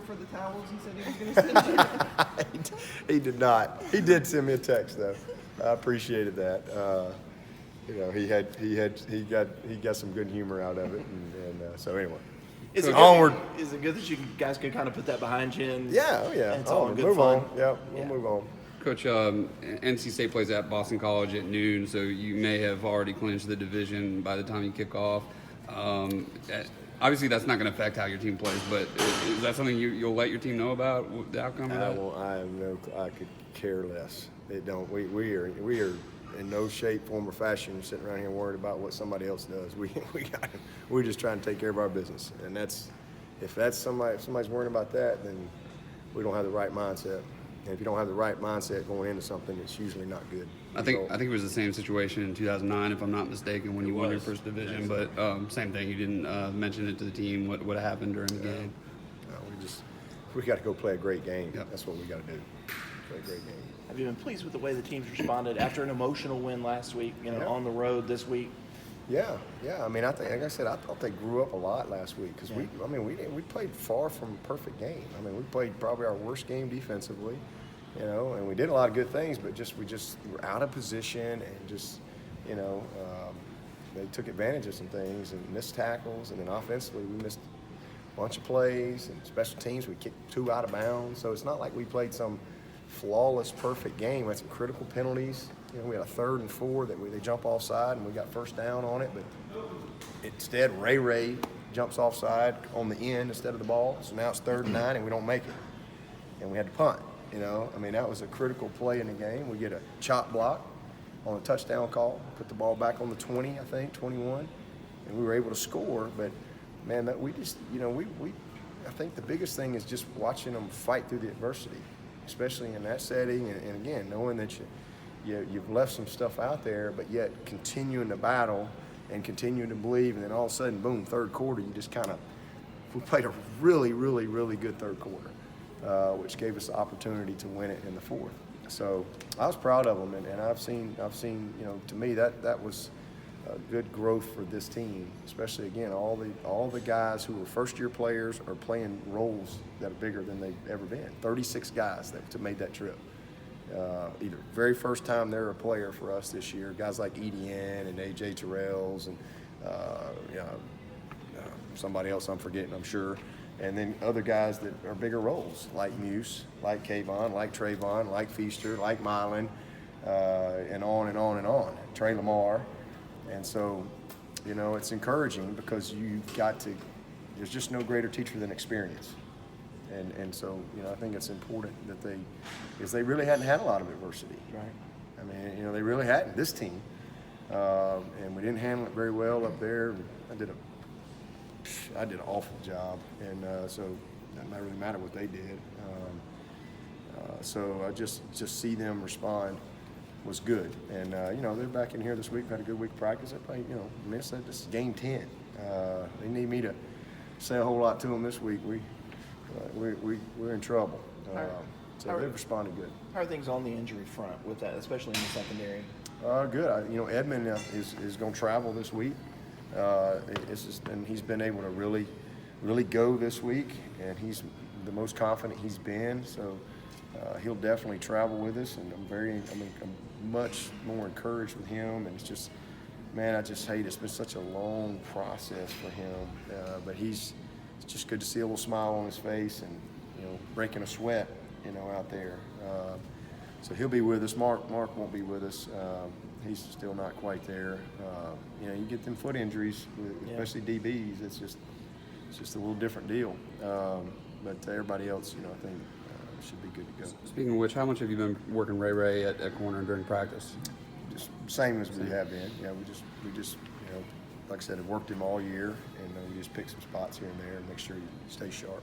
for the towels he said he was going to send you? He did not. He did send me a text though. I appreciated that. He got some good humor out of it, and so anyway. Is it onward. Good, is it good that you guys can kind of put that behind you? And, Yeah, and it's all in good move fun. on. Yeah, we'll move on. Coach, NC State plays at Boston College at noon, so you may have already clinched the division by the time you kick off. Obviously, that's not going to affect how your team plays, but is that something you'll let your team know about, the outcome of that? I could care less. It don't. We are in no shape, form, or fashion sitting around here worried about what somebody else does. We're just trying to take care of our business, and if somebody's worrying about that, then we don't have the right mindset. And if you don't have the right mindset going into something, it's usually not good. I think it was the same situation in 2009, if I'm not mistaken, when you won your first division. But same thing. You didn't mention it to the team. What happened during the game? We got to go play a great game. Yep. That's what we got to do. Play a great game. Have you been pleased with the way the team's responded after an emotional win last week? On the road this week. Yeah. I mean, like I said, I thought they grew up a lot last week because we played far from a perfect game. I mean, we played probably our worst game defensively, and we did a lot of good things, but we just were out of position and just, they took advantage of some things and missed tackles, and then offensively we missed a bunch of plays, and special teams we kicked 2 out of bounds. So it's not like we played some flawless, perfect game. We had some critical penalties. We had a 3rd and 4 that they jump offside, and we got first down on it. But instead, Ray jumps offside on the end instead of the ball. So now it's 3rd and 9, and we don't make it. And we had to punt. That was a critical play in the game. We get a chop block on a touchdown call, put the ball back on the 20, I think, 21, and we were able to score. But man, that we just, I think the biggest thing is just watching them fight through the adversity, especially in that setting, and again, knowing that you've left some stuff out there, but yet continuing to battle and continuing to believe, and then all of a sudden, boom, 3rd quarter, we played a really, really, really good 3rd quarter, which gave us the opportunity to win it in the 4th. So I was proud of them, and I've seen, to me that was good growth for this team, especially again all the guys who were first-year players are playing roles that are bigger than they've ever been. 36 guys that made that trip. Either very first time they're a player for us this year. Guys like Etienne and AJ Terrells and somebody else I'm forgetting, I'm sure. And then other guys that are bigger roles, like Muse, like Kayvon, like Trayvon, like Feaster, like Mylan, and on and on and on. Trey Lamar. And so, it's encouraging because there's just no greater teacher than experience. And so, I think it's important that because they really hadn't had a lot of adversity. Right. I mean, they really hadn't, this team. And we didn't handle it very well up there. I did an awful job, and so it doesn't really matter what they did. So I just see them respond was good, and they're back in here this week. We've had a good week of practice. They play, this is game 10. They need me to say a whole lot to them this week. We're in trouble. So they've responded good. How are things on the injury front with that, especially in the secondary? Good. Edmund is going to travel this week. And he's been able to really, really go this week, and he's the most confident he's been. So he'll definitely travel with us, and I'm much more encouraged with him. And it's just, man, I just hate it's been such a long process for him, but it's just good to see a little smile on his face and breaking a sweat, out there. So he'll be with us. Mark won't be with us. He's still not quite there. You get them foot injuries, especially DBs. It's just a little different deal. But everybody else, I think should be good to go. Speaking of which, how much have you been working Ray at corner during practice? Just same as we have been. We just like I said, have worked him all year, and we just pick some spots here and there and make sure he stays sharp.